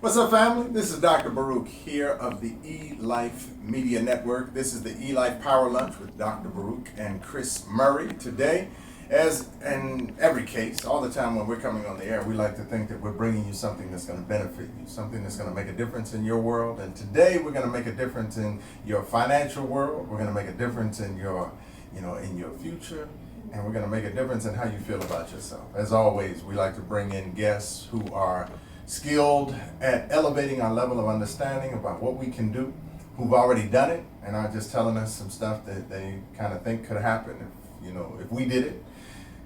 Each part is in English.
What's up, family? This is Dr. Baruch here of the Elife Media Network. This is the Elife Power Lunch with Dr. Baruch and Chris Murray. Today, as in every case, all the time when we're coming on the air, we like to think that we're bringing you something that's going to benefit you, something that's going to make a difference in your world. And today, we're going to make a difference in your financial world. We're going to make a difference in your, in your future. And we're going to make a difference in how you feel about yourself. As always, we like to bring in guests who are skilled at elevating our level of understanding about what we can do, who've already done it, and are just telling us some stuff that they kind of think could happen if we did it.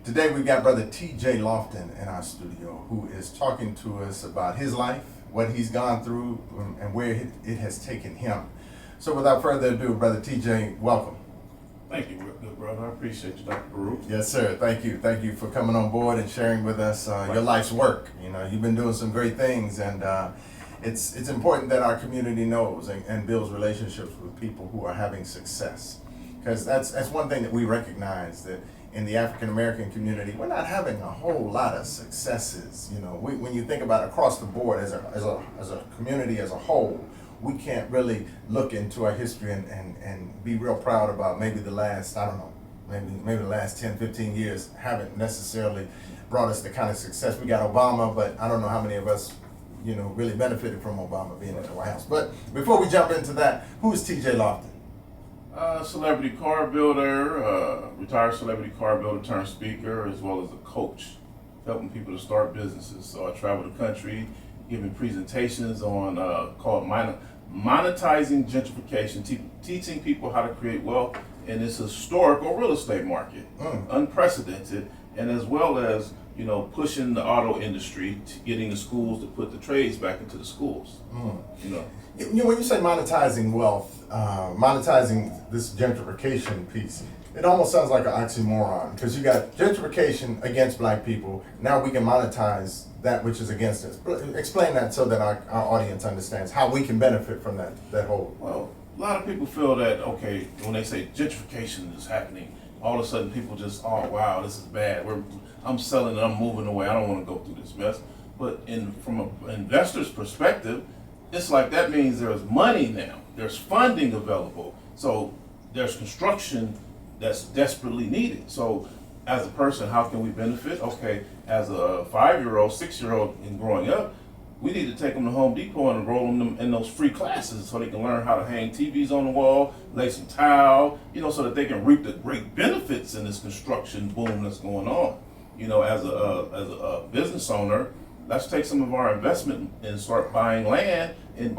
Today we've got Brother TJ Loftin in our studio, who is talking to us about his life, what he's gone through, and where it has taken him. So without further ado, Brother TJ, welcome. Thank you, good brother. I appreciate you, Dr. Baruch. Yes, sir. Thank you. Thank you for coming on board and sharing with us your life's work. You've been doing some great things, and it's important that our community knows and builds relationships with people who are having success. Because that's one thing that we recognize, that in the African American community, we're not having a whole lot of successes. When you think about across the board as a community as a whole, we can't really look into our history and be real proud about maybe the last, maybe the last 10, 15 years haven't necessarily brought us the kind of success. We got Obama, but I don't know how many of us, really benefited from Obama being in the White House. But before we jump into that, who is TJ Loftin? Celebrity car builder, retired celebrity car builder turned speaker, as well as a coach, helping people to start businesses. So I travel the country, giving presentations on called monetizing gentrification, teaching people how to create wealth in this historical real estate market, unprecedented, and as well as pushing the auto industry to getting the schools to put the trades back into the schools. When you say monetizing wealth, monetizing this gentrification piece, it almost sounds like an oxymoron, because you got gentrification against black people. Now we can monetize that which is against us. Explain that so that our audience understands how we can benefit from that whole. Well, a lot of people feel that, okay, when they say gentrification is happening, all of a sudden people just, oh wow, this is bad. I'm selling and I'm moving away. I don't want to go through this mess. But from an investor's perspective, it's like that means there's money now. There's funding available. So there's construction that's desperately needed. So as a person, how can we benefit? Okay, as a 5-year-old, 6-year-old and growing up, we need to take them to Home Depot and enroll them in those free classes so they can learn how to hang TVs on the wall, lay some tile, so that they can reap the great benefits in this construction boom that's going on. As a business owner, let's take some of our investment and start buying land and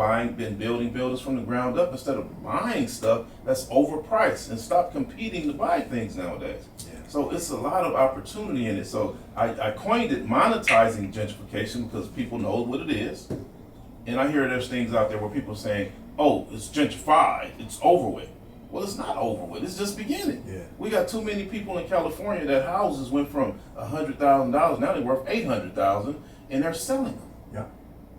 building buildings from the ground up instead of buying stuff that's overpriced, and stop competing to buy things nowadays. Yeah. So it's a lot of opportunity in it. So I coined it monetizing gentrification because people know what it is. And I hear there's things out there where people are saying, oh, it's gentrified, it's over with. Well, it's not over with, it's just beginning. Yeah. We got too many people in California that houses went from $100,000, now they're worth $800,000, and they're selling them. Yeah.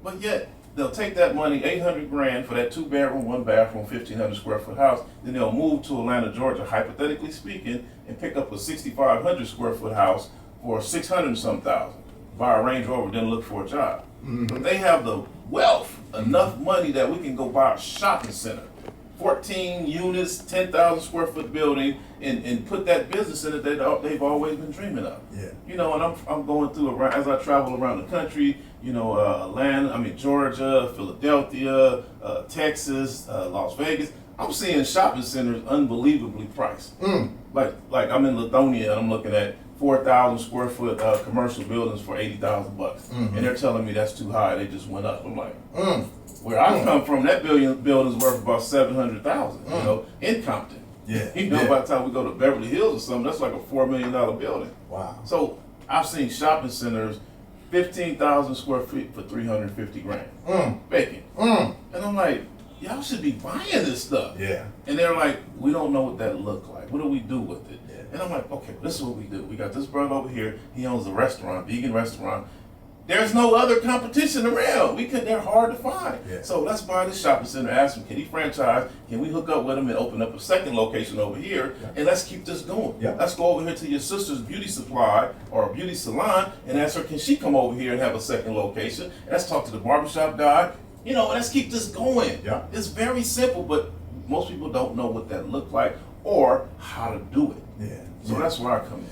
But yet, they'll take that money, $800,000 for that 2-bedroom, 1-bathroom, 1,500 square foot house. Then they'll move to Atlanta, Georgia, hypothetically speaking, and pick up a 6,500 square foot house for 600-some thousand. Buy a Range Rover, then look for a job. Mm-hmm. But they have the wealth, enough money that we can go buy a shopping center, 14 units, 10,000 square foot building, and put that business in it that they've always been dreaming of. Yeah. And I'm going through as I travel around the country. Atlanta, Georgia, Philadelphia, Texas, Las Vegas. I'm seeing shopping centers unbelievably priced. Like I'm in Lithonia and I'm looking at 4,000 square foot commercial buildings for $80,000, and they're telling me that's too high. They just went up. I'm like, where I come from, that building's worth about $700,000. In Compton. Yeah. By the time we go to Beverly Hills or something, that's like a $4 million building. Wow. So I've seen shopping centers, 15,000 square feet for $350,000. Vacant. And I'm like, y'all should be buying this stuff. Yeah. And they're like, we don't know what that look like. What do we do with it? Yeah. And I'm like, okay, this is what we do. We got this brother over here. He owns a restaurant, vegan restaurant. there's no other competition around. They're hard to find. Yeah. So let's buy this shopping center, ask them, can he franchise? Can we hook up with him and open up a second location over here? Yeah. And let's keep this going. Yeah. Let's go over here to your sister's beauty supply or beauty salon and ask her, can she come over here and have a second location? And let's talk to the barbershop guy. You know, let's keep this going. Yeah. It's very simple, but most people don't know what that looked like or how to do it. Yeah. So that's where I come in.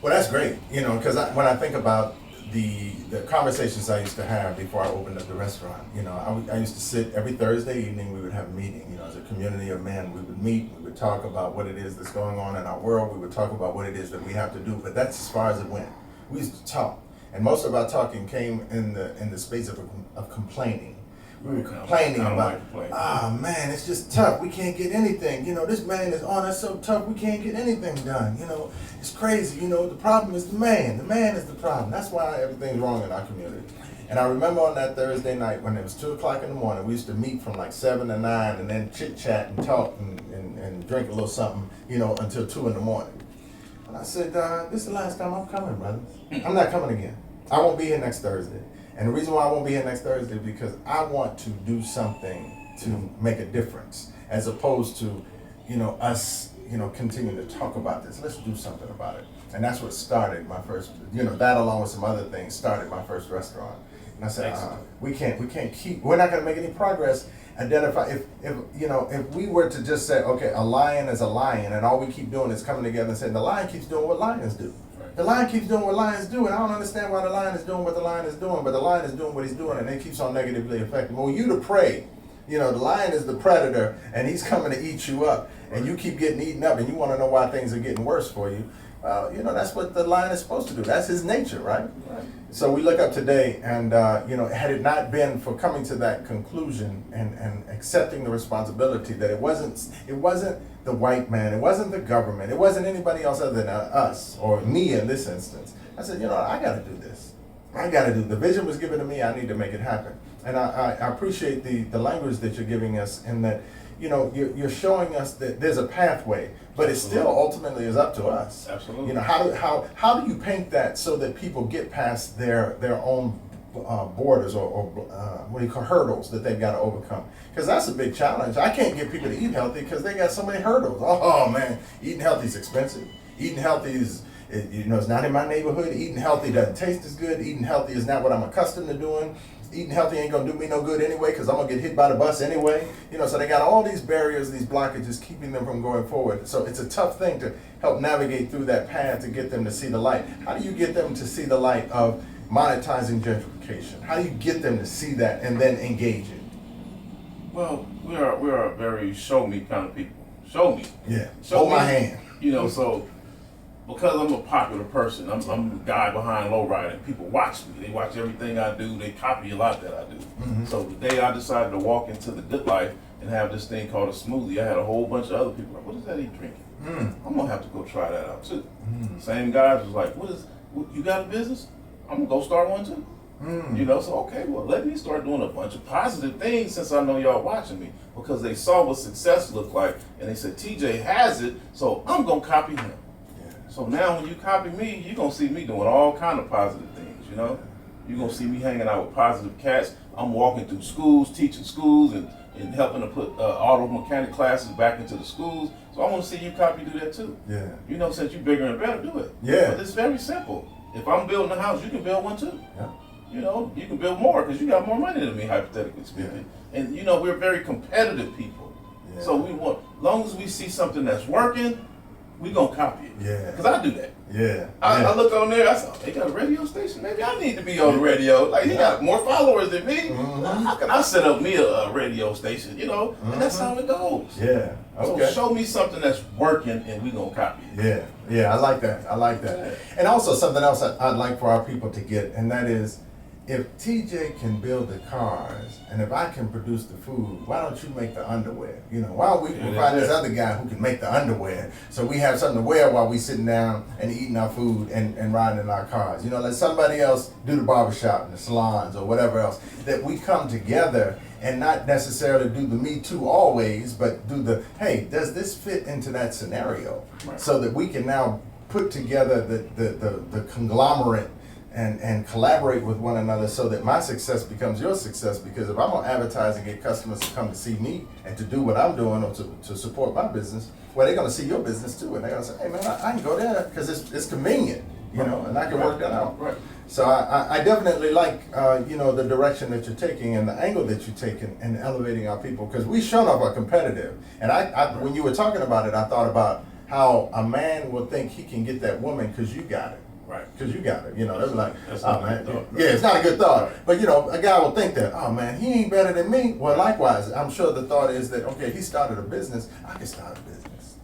Well, that's great, you know, because when I think about the conversations I used to have before I opened up the restaurant, you know, I used to sit every Thursday evening, we would have a meeting, you know, as a community of men, we would meet, we would talk about what it is that's going on in our world, we would talk about what it is that we have to do, but that's as far as it went. We used to talk, and most of our talking came in the space of complaining. We were complaining about, man, it's just tough. We can't get anything. You know, this man is on us so tough, we can't get anything done. You know, it's crazy. You know, the problem is the man. The man is the problem. That's why everything's wrong in our community. And I remember on that Thursday night when it was 2 o'clock in the morning, we used to meet from like 7 to 9 and then chit chat and talk and drink a little something, you know, until 2 in the morning. And I said, this is the last time I'm coming, brothers. I'm not coming again. I won't be here next Thursday. And the reason why I won't be here next Thursday is because I want to do something to make a difference, as opposed to, you know, us, you know, continuing to talk about this. Let's do something about it. And that's what started my first, you know, that along with some other things started my first restaurant. And I said, we can't keep, we're not going to make any progress. Identify, if you know, if we were to just say, okay, a lion is a lion, and all we keep doing is coming together and saying, the lion keeps doing what lions do. The lion keeps doing what lions do, and I don't understand why the lion is doing what the lion is doing, but the lion is doing what he's doing, and it keeps on negatively affecting. Well, you the prey, you know, the lion is the predator, and he's coming to eat you up, and you keep getting eaten up, and you want to know why things are getting worse for you. You know, that's what the lion is supposed to do. That's his nature, right? So we look up today, and you know, had it not been for coming to that conclusion and accepting the responsibility that it wasn't the white man, it wasn't the government, it wasn't anybody else other than us or me in this instance. I said, you know, I got to do this. I got to do. The vision was given to me. I need to make it happen. And I appreciate the language that you're giving us, in that, you know, you're showing us that there's a pathway, but it still ultimately is up to us. Absolutely. You know, how do you paint that so that people get past their own borders or what do you call hurdles that they've got to overcome? Because that's a big challenge. I can't get people to eat healthy because they got so many hurdles. Oh man, eating healthy is expensive. Eating healthy is, you know, it's not in my neighborhood. Eating healthy doesn't taste as good. Eating healthy is not what I'm accustomed to doing. Eating healthy ain't gonna do me no good anyway, because I'm gonna get hit by the bus anyway. You know, so they got all these barriers, these blockages keeping them from going forward. So it's a tough thing to help navigate through that path to get them to see the light. How do you get them to see the light of monetizing gentrification? How do you get them to see that and then engage it? Well, we are a very show me kind of people. Show me. Yeah. Show Hold me. my hand. You know, so because I'm a popular person, I'm the guy behind lowriding. People watch me. They watch everything I do. They copy a lot that I do. Mm-hmm. So the day I decided to walk into the Good Life and have this thing called a smoothie, I had a whole bunch of other people like, what is that he drinking? I'm gonna have to go try that out too. Same guys was like, you got a business? I'm gonna go start one too. You know, so okay, well, let me start doing a bunch of positive things since I know y'all watching me, because they saw what success looked like and they said, TJ has it, so I'm gonna copy him. So now when you copy me, you're going to see me doing all kind of positive things, you know? You're going to see me hanging out with positive cats. I'm walking through schools, teaching schools, and helping to put auto mechanic classes back into the schools. So I want to see you copy do that too. Yeah. You know, since you're bigger and better, do it. Yeah. But it's very simple. If I'm building a house, you can build one too. Yeah. You know, you can build more because you got more money than me, hypothetically speaking. Yeah. And, you know, we're very competitive people. Yeah. So we want, as long as we see something that's working, we gonna copy it. Yeah. Because I do that. Yeah. I look on there, I said, they got a radio station? Maybe I need to be on the radio. Like, he got more followers than me. How can I set up me a radio station, you know? And that's how it goes. Yeah. Okay. So show me something that's working and we gonna copy it. Yeah. Yeah, I like that. I like that. Yeah. And also something else I'd like for our people to get, and that is, if TJ can build the cars, and if I can produce the food, why don't you make the underwear? You know, why don't we find this other guy who can make the underwear, so we have something to wear while we sitting down and eating our food and riding in our cars. You know, let somebody else do the barbershop and the salons or whatever else. That we come together and not necessarily do the Me Too always, but do the, hey, does this fit into that scenario? Right. So that we can now put together the conglomerate and collaborate with one another so that my success becomes your success. Because if I'm gonna advertise and get customers to come to see me and to do what I'm doing or to support my business, well, they're gonna see your business too, and they're gonna say, hey man, I can go there because it's convenient, you know, and I can work that out. Right. So I definitely like you know, the direction that you're taking and the angle that you're taking in elevating our people, because we shown up are competitive. And I when you were talking about it, I thought about how a man will think he can get that woman because you got it. Right. Because you got it, you know, that's like, That's oh not a man, good thought, yeah, it's not a good thought. Right. But you know, a guy will think that, oh man, he ain't better than me. Well, likewise, I'm sure the thought is that, okay, he started a business, I can start a business.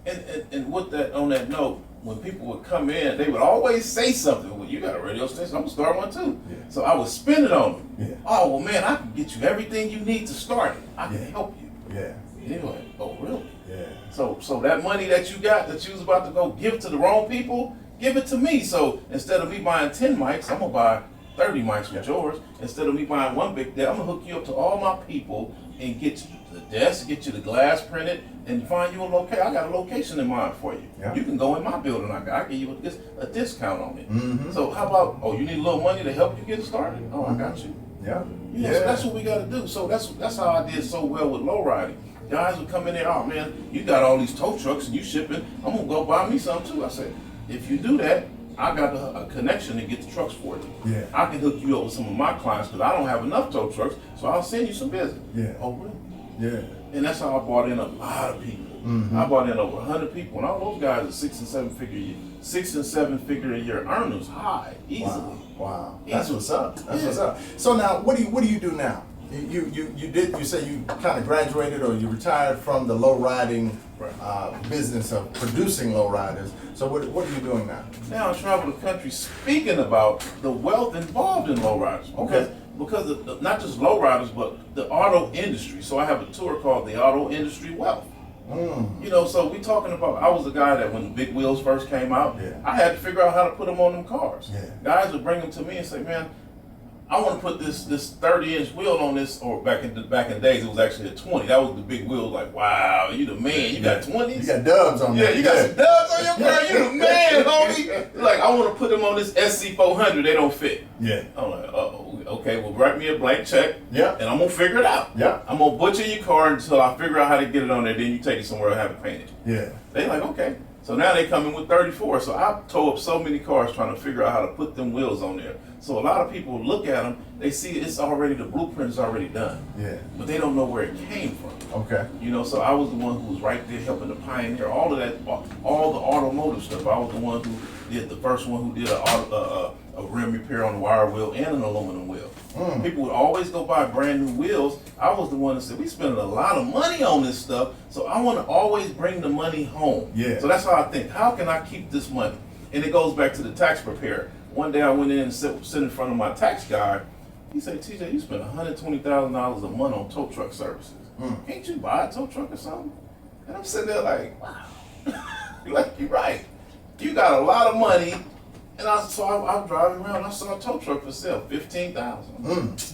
And with that, on that note, when people would come in, they would always say something. Well, you got a radio station, I'm gonna start one too. Yeah. So I would spin it on them. Yeah. Oh well, man, I can get you everything you need to start it. I can Yeah. help you. Yeah, Anyway, oh really? yeah, So that money that you got that you was about to go give to the wrong people, give it to me. So instead of me buying 10 mics, I'm gonna buy 30 mics with yours. Instead of me buying one big deal, I'm gonna hook you up to all my people and get you the desk, get you the glass printed, and find you a location. I got a location in mind for you. Yeah. You can go in my building. I give you a discount on it. Mhm. So how about, oh, you need a little money to help you get started? Oh, I got you. yeah, You know, so that's what we got to do. So that's how I did so well with lowriding. Guys would come in there, oh man, you got all these tow trucks and you shipping. I'm gonna go buy me some too. I said, if you do that, I got a connection to get the trucks for you. Yeah. I can hook you up with some of my clients because I don't have enough tow trucks, so I'll send you some business. Yeah. Oh really? yeah, And that's how I brought in a lot of people. Mhm. I brought in over 100 people, and all those guys are 6 and 7 figure a year earners high easily. Wow, that's what's up. That's Yeah. what's up. So now, what do you do now? You say you kind of graduated or you retired from the low riding business of producing low riders. So what are you doing now? Now I travel the country speaking about the wealth involved in lowriders. Okay. Because of not just lowriders, but the auto industry. So I have a tour called the Auto Industry Wealth. Mm. You know, so we talking about, I was the guy that when the big wheels first came out, Yeah. I had to figure out how to put them on them cars. Yeah. Guys would bring them to me and say, man, I want to put this 30-inch wheel on this, or back in days it was actually a 20. That was the big wheel. Like, wow, you the man. You got 20s. You got dubs on Yeah, there. you got some dubs on your car. You the man, homie. Like, I want to put them on this SC400. They don't fit. Yeah. I'm like, uh-oh. Okay, well, write me a blank check. Yeah. And I'm gonna figure it out. Yeah. I'm gonna butcher your car until I figure out how to get it on there. Then you take it somewhere and have it painted. Yeah. They like, okay. So now they come in with 34. So I tow up so many cars trying to figure out how to put them wheels on there. So a lot of people look at them, they see it's already, the blueprint is already done. Yeah. But they don't know where it came from. Okay. You know, so I was the one who was right there helping to pioneer all of that, all the automotive stuff. I was the one who did, the first one who did a rim repair on the wire wheel and an aluminum wheel. Mm. People would always go buy brand new wheels. I was the one that said, we spending a lot of money on this stuff, so I want to always bring the money home. Yeah. So that's how I think, how can I keep this money? And it goes back to the tax preparer. One day I went in and sit in front of my tax guy. He said, TJ, you spend $120,000 a month on tow truck services. Can't you buy a tow truck or something? And I'm sitting there like, wow. Like, you're right. You got a lot of money. And I'm driving around, I saw a tow truck for sale, $15,000.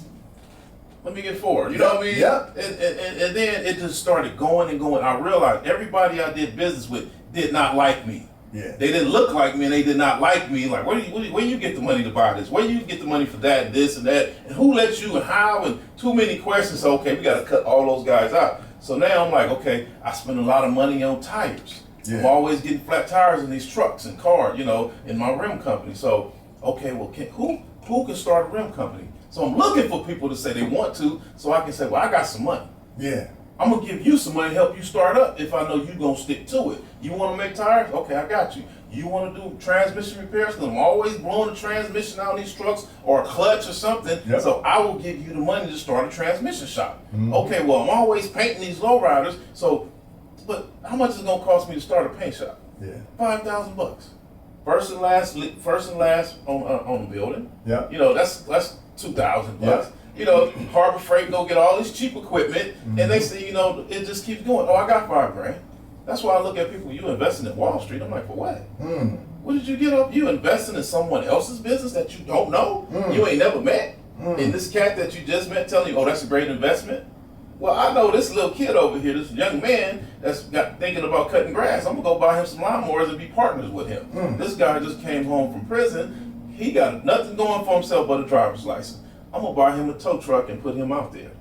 Let me get 4. You know what I mean? Yeah. And then it just started going and going. I realized everybody I did business with did not like me. Yeah. They didn't look like me and they did not like me. Like, where you get the money to buy this? Where you get the money for that and this and that? And who lets you and how? And too many questions. So, okay, we got to cut all those guys out. So now I'm like, okay, I spend a lot of money on tires. Yeah. I'm always getting flat tires in these trucks and cars, you know, in my rim company. So, okay, well, who can start a rim company? So I'm looking for people to say they want to, so I can say, well, I got some money. Yeah. I'm gonna give you some money to help you start up if I know you're gonna stick to it. You wanna make tires? Okay, I got you. You wanna do transmission repairs? Because I'm always blowing the transmission out in these trucks or a clutch or something. Yep. So I will give you the money to start a transmission shop. Mm-hmm. Okay, well, I'm always painting these lowriders, so, but how much is it gonna cost me to start a paint shop? Yeah. $5,000. First and last on the building. Yeah. You know, that's $2,000. Yeah. You know, Harbor Freight go get all this cheap equipment, and they say, you know, it just keeps going. Oh, I got $5,000. That's why I look at people. You investing in Wall Street? I'm like, for what? What did you get up? You investing in someone else's business that you don't know, you ain't never met, and this cat that you just met telling you, oh, that's a great investment. Well, I know this little kid over here, this young man that's thinking about cutting grass. I'm gonna go buy him some lawnmowers and be partners with him. This guy just came home from prison. He got nothing going for himself but a driver's license. I'm gonna buy him a tow truck and put him out there.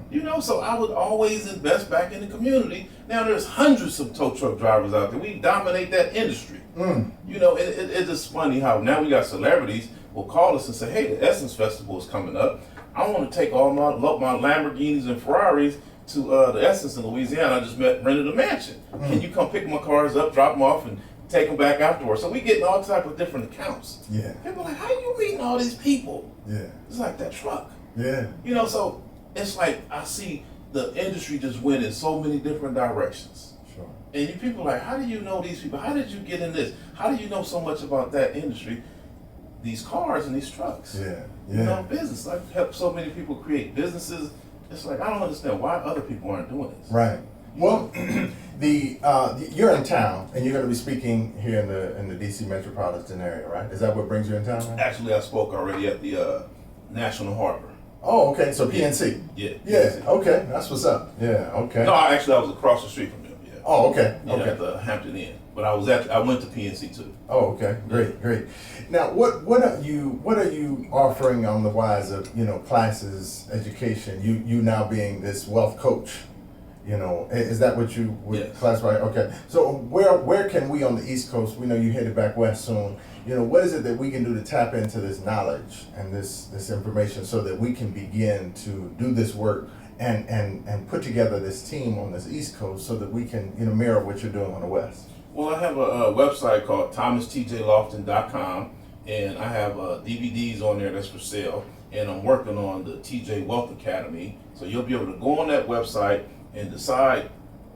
You know, so I would always invest back in the community. Now there's hundreds of tow truck drivers out there. We dominate that industry. You know, it's just funny how now we got celebrities will call us and say, hey, the Essence Festival is coming up. I want to take all my Lamborghinis and Ferraris to the Essence in Louisiana. I just rented a mansion. Can you come pick my cars up, drop them off, and take them back afterwards? So we getting all type of different accounts. Yeah. People are like, how you meeting all these people? Yeah. It's like that truck. Yeah. You know, so it's like I see the industry just went in so many different directions. Sure. And you people are like, how do you know these people? How did you get in this? How do you know so much about that industry? These cars and these trucks. Yeah. Yeah. You know, business. I've helped so many people create businesses. It's like I don't understand why other people aren't doing this. Right. Well, you're in town, and you're going to be speaking here in the DC metropolitan area, right? Is that what brings you in town? Right? Actually, I spoke already at the National Harbor. Oh, okay. So PNC. Yeah. Yeah. PNC. Okay. That's what's up. Yeah. Okay. No, I was across the street from them. Yeah. Oh, okay. Yeah, Okay. at the Hampton Inn. But I went to PNC too. Oh, okay. Great. Great. Now, what are you offering on the wise of classes, education? You now being this wealth coach. Is that what you would Yes. classify? Okay. So where can we on the East Coast? We know you headed back west soon. What is it that we can do to tap into this knowledge and this information so that we can begin to do this work and put together this team on this East Coast so that we can mirror what you're doing on the West? Well, I have a website called thomastjloftin.com, and I have DVDs on there that's for sale, and I'm working on the TJ Wealth Academy. So you'll be able to go on that website and decide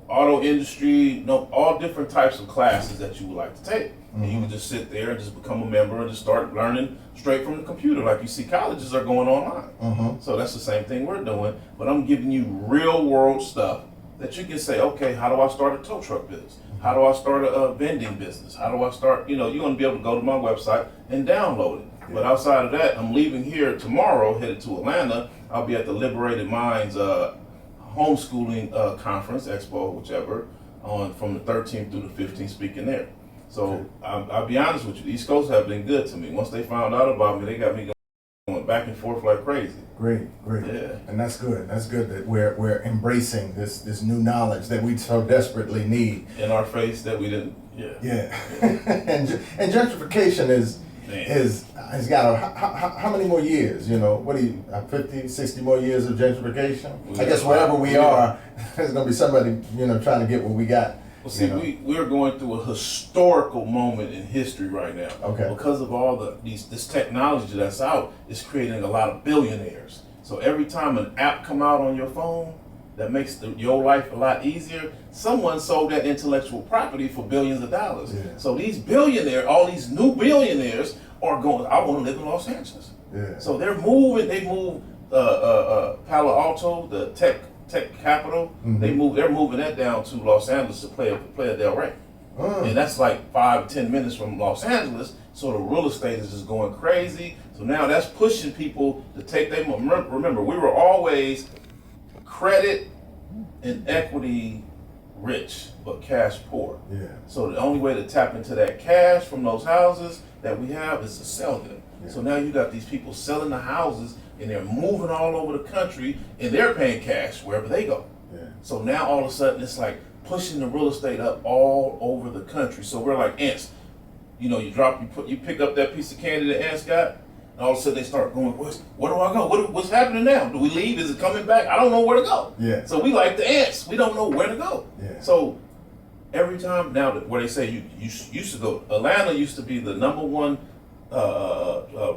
auto industry, all different types of classes that you would like to take. And you can just sit there and just become a member and just start learning straight from the computer. Like you see, colleges are going online. So that's the same thing we're doing, but I'm giving you real world stuff that you can say, okay, how do I start a tow truck business? How do I start a vending business? How do I start, you're going to be able to go to my website and download it. But outside of that, I'm leaving here tomorrow, headed to Atlanta. I'll be at the Liberated Minds homeschooling conference, expo, whichever, from the 13th through the 15th, speaking there. So I'll be honest with you, the East Coast have been good to me. Once they found out about me, they got me going back and forth like crazy. Great. Yeah. And that's good. That's good that we're embracing this new knowledge that we so desperately need. In our face that we didn't. Yeah. and gentrification has got how many more years? What do you 50, 60 more years of gentrification? I guess wherever we are, there's gonna be somebody trying to get what we got. Well, see, we're going through a historical moment in history right now. Okay. Because of all this technology that's out, it's creating a lot of billionaires. So every time an app come out on your phone that makes your life a lot easier, someone sold that intellectual property for billions of dollars. Yeah. So these billionaires, all these new billionaires are going, I want to live in Los Angeles. Yeah. So they moved Palo Alto, the tech capital. They're moving that down to Los Angeles to Playa del Rey. And that's like 5-10 minutes from Los Angeles. So the real estate is just going crazy. So now that's pushing people to take their money. Remember, we were always credit and equity rich, but cash poor. Yeah. So the only way to tap into that cash from those houses that we have is to sell them. Yeah. So now you got these people selling the houses and they're moving all over the country and they're paying cash wherever they go. Yeah. So now all of a sudden it's like pushing the real estate up all over the country. So we're like ants. You pick up that piece of candy the ants got, and all of a sudden they start going, where do I go? What's happening now? Do we leave? Is it coming back? I don't know where to go. Yeah. So we like the ants. We don't know where to go. Yeah. So every time now, where they say you used to go, Atlanta used to be the number one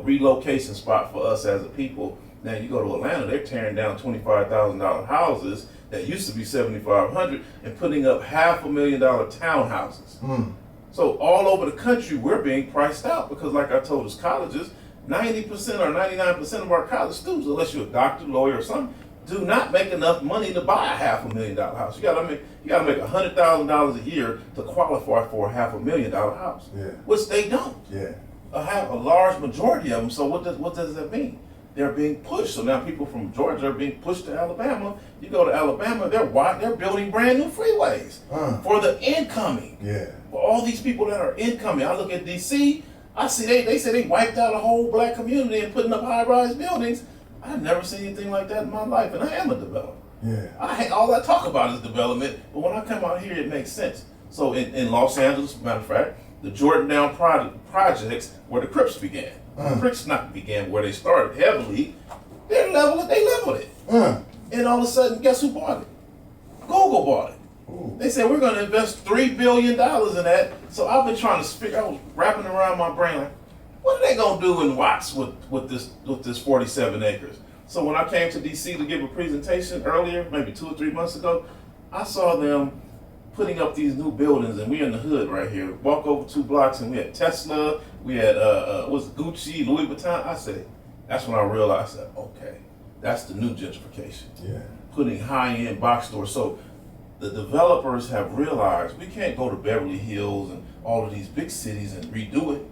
relocation spot for us as a people. Now you go to Atlanta, they're tearing down $25,000 houses that used to be $7,500 and putting up $500,000 townhouses. So all over the country, we're being priced out because, like I told us, colleges, 90% or 99% of our college students, unless you're a doctor, lawyer, or something, do not make enough money to buy a $500,000 house. You gotta make $100,000 a year to qualify for a $500,000 house, which they don't. Yeah. Have a large majority of them. So what does that mean? They're being pushed. So now people from Georgia are being pushed to Alabama. You go to Alabama, they're building brand new freeways for the incoming. Yeah. For all these people that are incoming. I look at DC, I see they say they wiped out a whole black community and putting up high-rise buildings. I've never seen anything like that in my life, and I am a developer. Yeah. All I talk about is development, but when I come out here, it makes sense. So in Los Angeles, matter of fact, the Jordan projects where the Crips began. The Crips not began where they started heavily. They leveled it. And all of a sudden, guess who bought it? Google bought it. Ooh. They said we're going to invest $3 billion in that. So I've been trying to figure. I was wrapping around my brain like, what are they going to do in Watts with this 47 acres? So when I came to DC to give a presentation earlier, maybe 2 or 3 months ago, I saw them putting up these new buildings, and we're in the hood right here. Walk over 2 blocks, and we had Tesla, we had Gucci, Louis Vuitton. I said, that's when I realized that, okay, that's the new gentrification. Yeah. Putting high-end box stores. So the developers have realized we can't go to Beverly Hills and all of these big cities and redo it.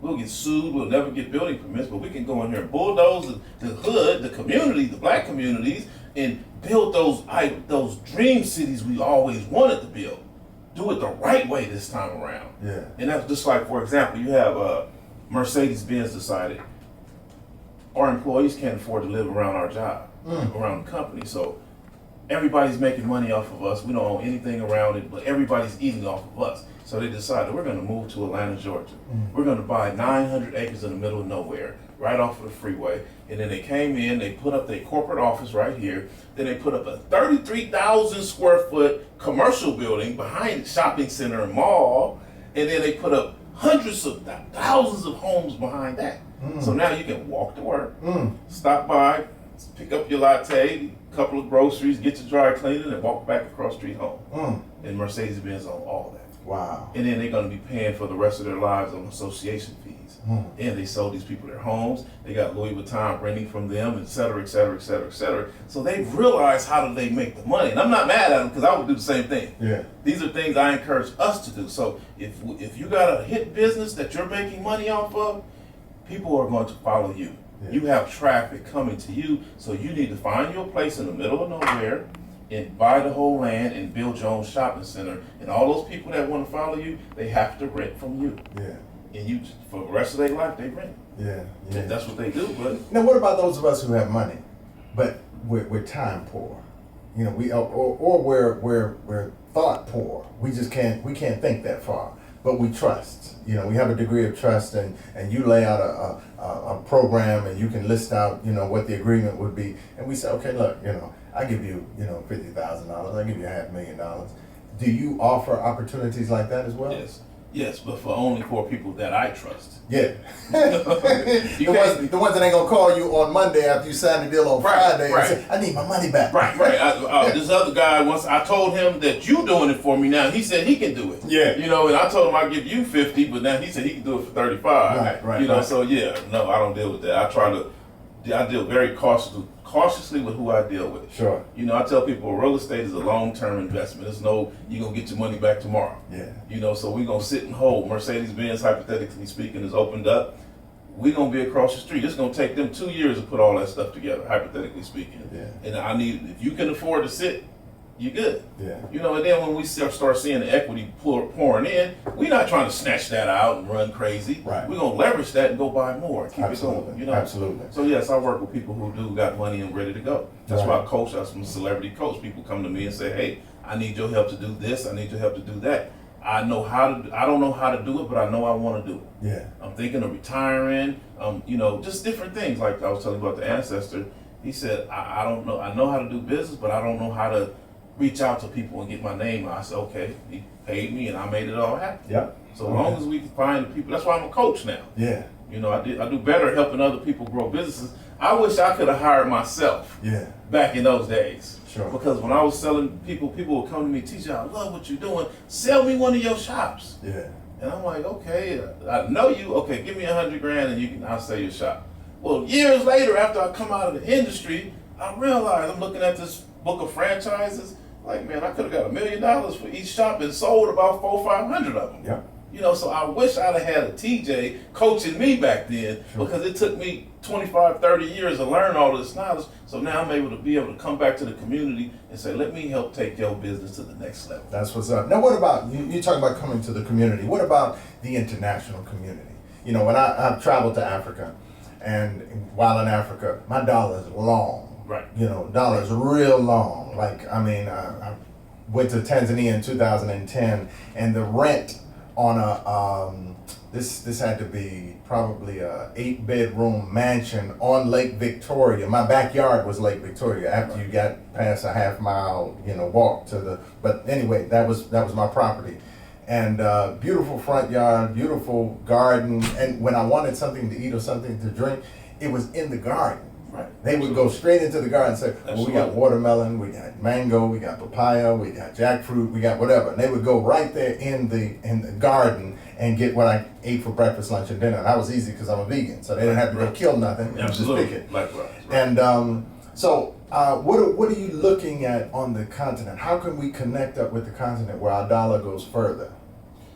We'll get sued, we'll never get building permits, but we can go in here and bulldoze the hood, the community, the black communities, and build those dream cities we always wanted to build. Do it the right way this time around. Yeah. And that's just like, for example, you have Mercedes-Benz decided our employees can't afford to live around our job, around the company. So everybody's making money off of us. We don't own anything around it, but everybody's eating off of us. So they decided we're going to move to Atlanta, Georgia. We're going to buy 900 acres in the middle of nowhere, right off of the freeway. And then they came in, they put up their corporate office right here. Then they put up a 33,000 square foot commercial building behind the shopping center and mall. And then they put up hundreds of thousands of homes behind that. So now you can walk to work, stop by, pick up your latte, a couple of groceries, get your dry cleaning, and walk back across the street home. And Mercedes-Benz on all that. Wow. And then they're going to be paying for the rest of their lives on association fees. And they sold these people their homes. They got Louis Vuitton renting from them, et cetera, et cetera, et cetera, et cetera. So they've realized how do they make the money. And I'm not mad at them because I would do the same thing. Yeah. These are things I encourage us to do. So if you got a hit business that you're making money off of, people are going to follow you. Yeah. You have traffic coming to you, so you need to find your place in the middle of nowhere and buy the whole land and build your own shopping center. And all those people that want to follow you, they have to rent from you. Yeah. And you, for the rest of their life, they rent. Yeah. Yeah. And that's what they do. But Now, what about those of us who have money, but we're time poor? You know, or we're thought poor. We just can't think that far. But we trust. You know, we have a degree of trust, and you lay out a program, and you can list out, you know, what the agreement would be, and we say, okay, look, you know, I give you, you know, $50,000. I give you $500,000. Do you offer opportunities like that as well? Yes, but only for people that I trust. Yeah. the ones that ain't gonna call you on Monday after you sign the deal on Friday and say, I need my money back. Right. This other guy, once I told him that you doing it for me now, he said he can do it. Yeah. You know, and I told him I'd give you 50, but now he said he can do it for 35. Right. You know, so yeah, no, I don't deal with that. I deal very cautiously with who I deal with. Sure. You know, I tell people real estate is a long-term investment. It's no, you're going to get your money back tomorrow. Yeah. You know, so we're going to sit and hold. Mercedes-Benz, hypothetically speaking, is opened up. We're going to be across the street. It's going to take them 2 years to put all that stuff together, hypothetically speaking. Yeah. And if you can afford to sit, you're good. Yeah. You know, and then when we start seeing the equity pouring in, we're not trying to snatch that out and run crazy. Right. We're going to leverage that and go buy more and keep it going. You know? Absolutely. So yes, I work with people who got money and ready to go. That's Right. why I coach. I'm a celebrity coach. People come to me and say, hey, I need your help to do this. I need your help to do that. I don't know how to do it, but I know I want to do it. Yeah. I'm thinking of retiring, you know, just different things. Like I was telling you about the ancestor. He said, I don't know. I know how to do business, but I don't know how to reach out to people and get my name out. I said, okay, he paid me and I made it all happen. Yep. So as long as we can find the people, that's why I'm a coach now. Yeah. You know, I do better helping other people grow businesses. I wish I could have hired myself back in those days. Sure. Because when I was selling people would come to me, teacher, I love what you're doing. Sell me one of your shops. Yeah. And I'm like, okay, I know you. Okay, give me $100,000 and I'll sell your shop. Well, years later, after I come out of the industry, I realized I'm looking at this book of franchises. Like, man, I could have got $1 million for each shop and sold about 400 or 500 of them. Yep. You know, so I wish I'd have had a TJ coaching me back then because it took me 25, 30 years to learn all this knowledge. So now I'm able to come back to the community and say, let me help take your business to the next level. That's what's up. Now, what about, you talk about coming to the community. What about the international community? You know, when I've traveled to Africa, and while in Africa, my dollar is long. Right. You know, dollar is real long. Like, I mean, I went to Tanzania in 2010, and the rent on a this had to be probably a 8-bedroom mansion on Lake Victoria. My backyard was Lake Victoria. After you got past a half-mile, you know, walk to the. But anyway, that was my property, and beautiful front yard, beautiful garden. And when I wanted something to eat or something to drink, it was in the garden. Right. They would go straight into the garden and say, well, we got Absolutely. watermelon, we got mango, we got papaya, we got jackfruit, we got whatever. And they would go right there in the garden and get what I ate for breakfast, lunch, and dinner. And that was easy because I'm a vegan, so they didn't have to go kill nothing. They just pick it. Likewise. Right. And so what are you looking at on the continent? How can we connect up with the continent where our dollar goes further?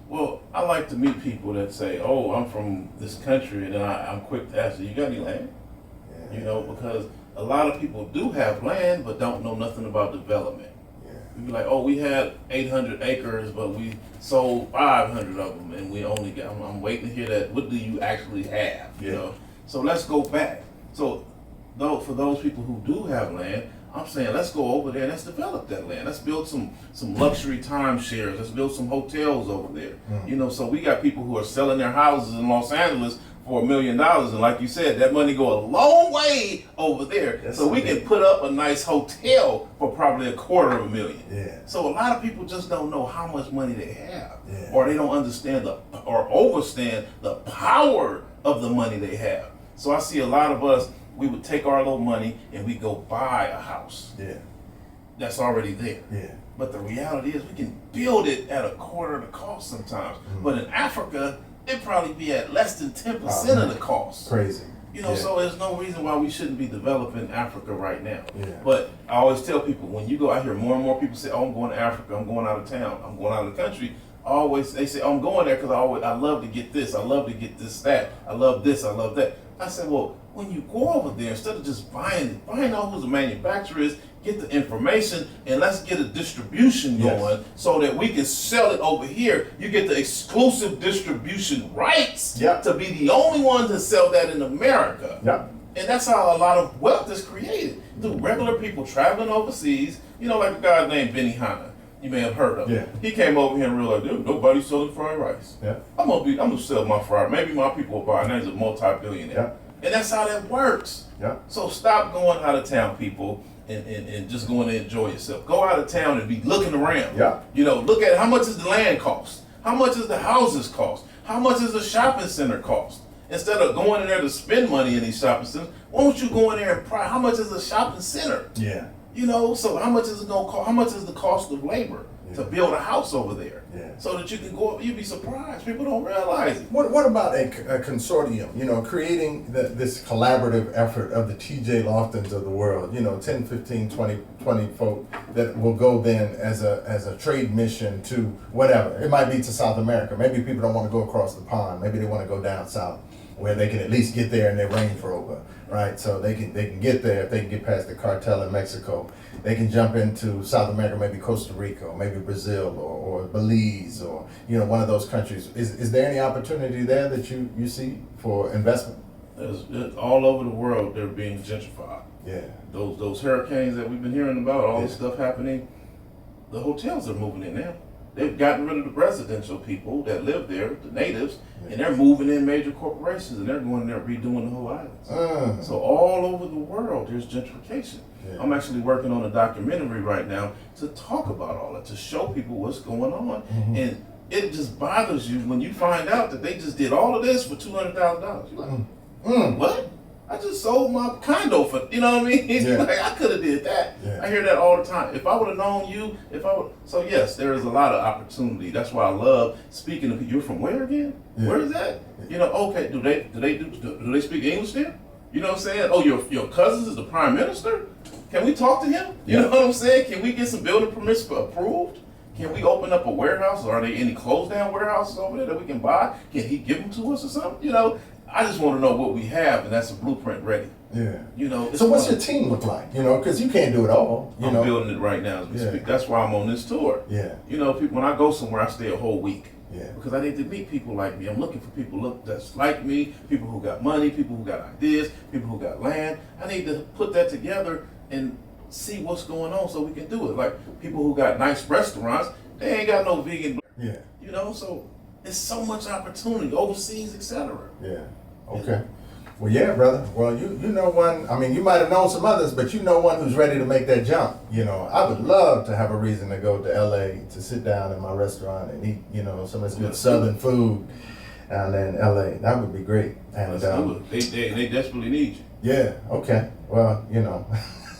Well, I like to meet people that say, "Oh, I'm from this country," and then I'm quick to ask, "You got any land?" You know, because a lot of people do have land but don't know nothing about development. Yeah. You'd be like, "Oh, we had 800 acres, but we sold 500 of them, and we only got." I'm waiting to hear that. What do you actually have? You Yeah. know. So let's go back. So, though, for those people who do have land, I'm saying let's go over there and let's develop that land. Let's build some luxury timeshares. Let's build some hotels over there. You know, so we got people who are selling their houses in Los Angeles for $1 million, and like you said, that money go a long way over there. That's so we can put up a nice hotel for probably $250,000. Yeah. So a lot of people just don't know how much money they have, Yeah. or they don't understand or overstand the power of the money they have. So I see a lot of us, we would take our little money and we go buy a house Yeah. that's already there. Yeah. But the reality is we can build it at a quarter of the cost sometimes. But in Africa, it'd probably be at less than 10% of the cost. Crazy. You know, Yeah. so there's no reason why we shouldn't be developing Africa right now. Yeah. But I always tell people, when you go out here, more and more people say, "Oh, I'm going to Africa, I'm going out of town, I'm going out of the country." They say, "Oh, I'm going there because I love to get this, I love to get this, that, I love this, I love that." I said, well, when you go over there, instead of just find out who the manufacturer is, get the information, and let's get a distribution going so that we can sell it over here. You get the exclusive distribution rights to be the only one to sell that in America. Yep. And that's how a lot of wealth is created, through regular people traveling overseas. You know, like a guy named Benny Hanna. You may have heard of him. Yeah. He came over here and realized, dude, nobody's selling fried rice. Yeah. I'm gonna sell my fried. Maybe my people will buy it. And he's a multi-billionaire. Yeah. And that's how that works. Yeah. So stop going out of town, people, and just going to enjoy yourself. Go out of town and be looking around. Yeah. You know, look at how much does the land cost? How much does the houses cost? How much does the shopping center cost? Instead of going in there to spend money in these shopping centers, why don't you go in there and how much is a shopping center? Yeah. You know, so how much is it gonna cost? How much is the cost of labor to build a house over there? Yeah. So that you can go up, you'd be surprised. People don't realize it. What about a consortium, you know, creating this collaborative effort of the TJ Loftins of the world, you know, 10, 15, 20 folk that will go then as a trade mission to whatever. It might be to South America. Maybe people don't want to go across the pond. Maybe they want to go down south where they can at least get there and their Range Rover, right? So they can get there. If they can get past the cartel in Mexico, they can jump into South America, maybe Costa Rica, or maybe Brazil, or Belize, or, you know, one of those countries. Is there any opportunity there that you see for investment? There's all over the world, they're being gentrified. Yeah. Those hurricanes that we've been hearing about, all this stuff happening, the hotels are moving in now. They've gotten rid of the residential people that live there, the natives, and they're moving in major corporations, and they're going there redoing the whole islands. So all over the world, there's gentrification. Yeah. I'm actually working on a documentary right now to talk about all that, to show people what's going on. And it just bothers you when you find out that they just did all of this for $200,000. You're like, what? I just sold my condo for, you know what I mean? Yeah. Like, I could have did that. Yeah. I hear that all the time. If I would have known you, so yes, there is a lot of opportunity. That's why I love speaking to people. You're from where again? Yeah. Where is that? You know, okay, do they speak English there? You know what I'm saying? Oh, your cousin is the prime minister? Can we talk to him? You know what I'm saying? Can we get some building permits approved? Can we open up a warehouse? Or are there any closed down warehouses over there that we can buy? Can he give them to us or something? You know, I just want to know what we have, and that's a blueprint ready. Yeah. You know. So what's your team look like? You know, because you can't do it all. I'm building it right now as we speak. That's why I'm on this tour. Yeah. You know, people, when I go somewhere, I stay a whole week. Yeah. Because I need to meet people like me. I'm looking for people that's like me, people who got money, people who got ideas, people who got land. I need to put that together and see what's going on so we can do it. Like people who got nice restaurants, they ain't got no vegan. Yeah. You know, so it's so much opportunity overseas, etc. Yeah. Okay. Well, yeah, brother. Well, you know one. I mean, you might have known some others, but you know one who's ready to make that jump. You know, I would love to have a reason to go to LA to sit down in my restaurant and eat, you know, some of this good Southern food down there in LA. That would be great. And they desperately need you. yeah. Okay. Well, you know.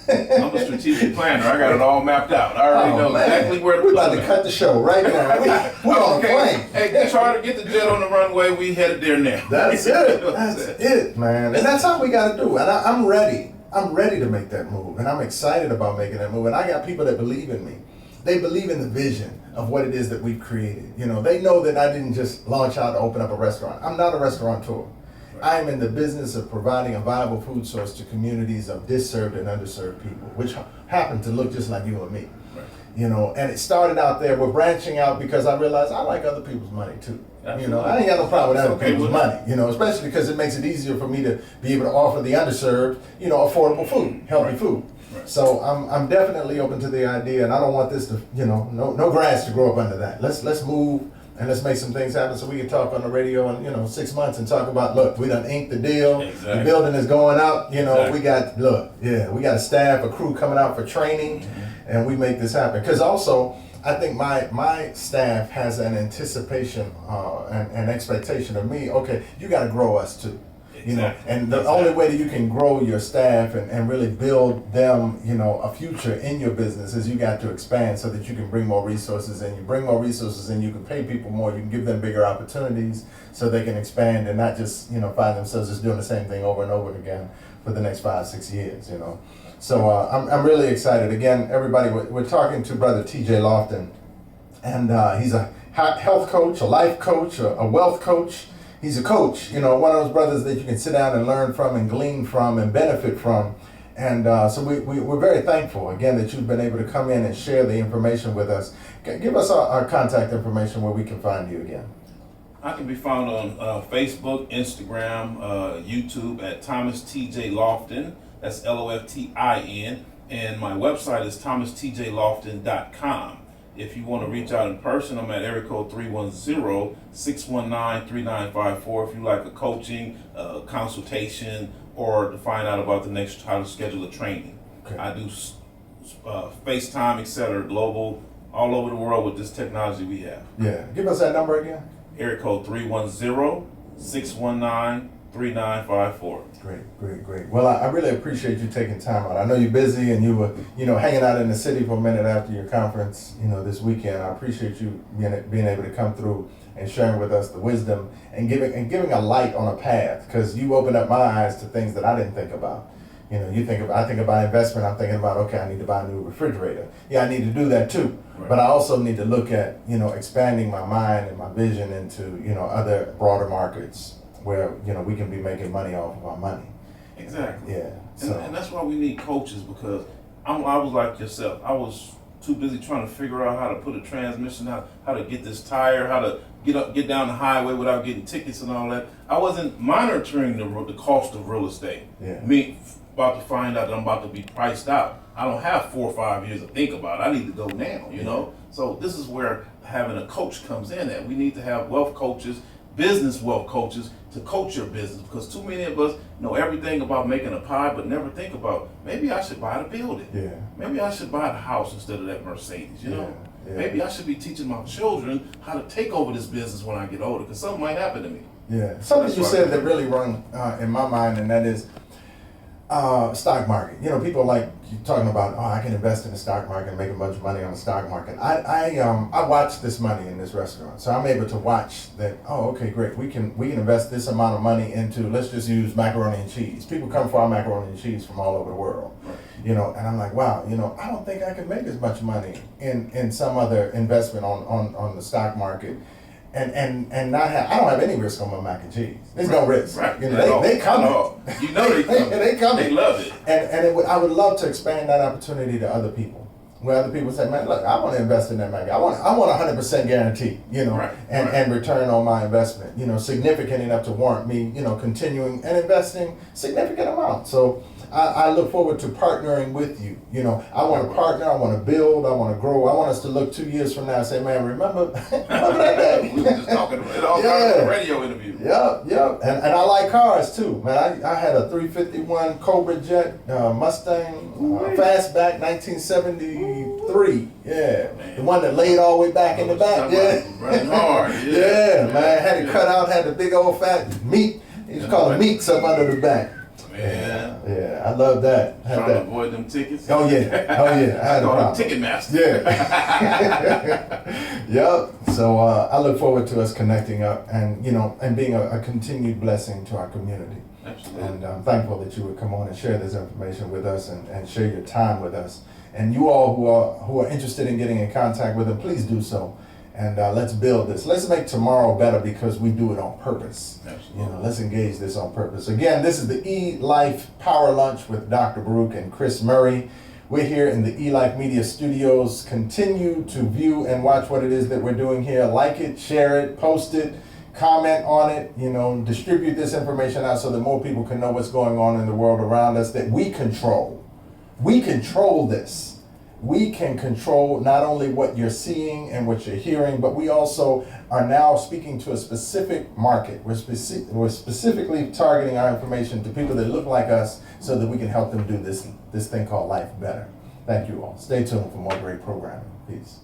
I'm a strategic planner. I got it all mapped out. I already know exactly where to We're put about to cut the show right now. We're on a plane. Hey, try to get the jet on the runway. We headed there now. That's it. That's it, man. And that's how we got to do. And I'm ready. I'm ready to make that move. And I'm excited about making that move. And I got people that believe in me. They believe in the vision of what it is that we've created. You know, they know that I didn't just launch out to open up a restaurant. I'm not a restaurateur. I am in the business of providing a viable food source to communities of disserved and underserved people, which happen to look just like you and me. Right. You know, and it started out there. We're branching out because I realized I like other people's money too. Absolutely. You know, I ain't got no problem with other Okay, people's money. You know, especially because it makes it easier for me to be able to offer the underserved, you know, affordable food, healthy food. Right. So I'm definitely open to the idea, and I don't want this to, you know, no grass to grow up under that. Let's move. And let's make some things happen so we can talk on the radio in, you know, 6 months and talk about, look, we done inked the deal. Exactly. The building is going up. You know, Exactly. we got a staff, a crew coming out for training, and we make this happen. Because also, I think my staff has an anticipation and expectation of me. Okay, you got to grow us too. You know, and the only way that you can grow your staff and really build them, you know, a future in your business is you got to expand so that you can bring more resources in. You bring more resources in, you can pay people more, you can give them bigger opportunities so they can expand and not just, you know, find themselves just doing the same thing over and over again for the next 5-6 years, you know. So I'm really excited. Again, everybody, we're talking to Brother TJ Loftin, and he's a health coach, a life coach, a wealth coach. He's a coach, you know, one of those brothers that you can sit down and learn from and glean from and benefit from. And so we're very thankful, again, that you've been able to come in and share the information with us. Give us our contact information where we can find you again. I can be found on Facebook, Instagram, YouTube at Thomas TJ Loftin. That's Loftin. And my website is thomastjloftin.com. If you want to reach out in person, I'm at area code 310-619-3954. If you like a coaching, consultation, or to find out about the next, how to schedule a training. Okay. I do FaceTime, etc., global, all over the world with this technology we have. Yeah. Give us that number again. Area code 310-619-3954. Great. Well, I really appreciate you taking time out. I know you're busy and you were, you know, hanging out in the city for a minute after your conference, you know, this weekend. I appreciate you being able to come through and sharing with us the wisdom and giving a light on a path, because you opened up my eyes to things that I didn't think about. You know, I think about investment. I'm thinking about, okay, I need to buy a new refrigerator. Yeah, I need to do that too. Right. But I also need to look at, you know, expanding my mind and my vision into, you know, other broader markets where, you know, we can be making money off of our money. Exactly. Yeah. And that's why we need coaches, because I was like yourself. I was too busy trying to figure out how to put a transmission, how to get this tire, how to get down the highway without getting tickets and all that. I wasn't monitoring the cost of real estate. Yeah. Me about to find out that I'm about to be priced out. I don't have 4 or 5 years to think about it. I need to go now, you know? So this is where having a coach comes in at. We need to have wealth coaches, business wealth coaches, to coach your business, because too many of us know everything about making a pie but never think about, maybe I should buy the building. Yeah. Maybe I should buy the house instead of that Mercedes, you know? Yeah. Maybe I should be teaching my children how to take over this business when I get older, because something might happen to me. Yeah. Something you said that really rung in my mind, and that is stock market. You know, people like you talking about, oh, I can invest in the stock market and make a bunch of money on the stock market. I watch this money in this restaurant, so I'm able to watch that. Oh, okay, great. We can invest this amount of money into, let's just use macaroni and cheese. People come for our macaroni and cheese from all over the world. Right. You know, and I'm like, wow. You know, I don't think I can make as much money in some other investment on the stock market. And not have, I don't have any risk on my mac and cheese. There's no risk. Right. You know, they come. You know they come. They come. They love it. And I would love to expand that opportunity to other people. where other people say, man, look, I want to invest in that market. I want 100% guarantee, Right, and return on my investment, significant enough to warrant me, continuing and investing significant amounts. So I look forward to partnering with you. I want to partner, I want to build, I want to grow. I want us to look 2 years from now and say, man, remember that day? We were just talking about it all on the radio interview. Yep. And I like cars too, man. I had a 351 Cobra Jet Mustang fastback 1973. Yeah, Man. the one that laid all the way back in the back. Yeah, Running hard. yeah, man. Had it cut out, had the big old fat meat. They used to call it meats up under the back. Man. Yeah, I love that. Trying to avoid them tickets. Oh yeah. I had a call them problem. Ticketmaster. Yeah. Yep. So I look forward to us connecting up and and being a continued blessing to our community. Absolutely. And I'm thankful that you would come on and share this information with us and share your time with us. And you all who are interested in getting in contact with them, please do so. And let's build this. Let's make tomorrow better because we do it on purpose. Absolutely. Let's engage this on purpose. Again, this is the Elife Power Lunch with Dr. Baruch and Chris Murray. We're here in the Elife Media Studios. Continue to view and watch what it is that we're doing here. Like it, share it, post it, comment on it, distribute this information out so that more people can know what's going on in the world around us that we control. We control this. We can control not only what you're seeing and what you're hearing, but we also are now speaking to a specific market. We're specifically targeting our information to people that look like us so that we can help them do this thing called life better. Thank you all. Stay tuned for more great programming. Peace.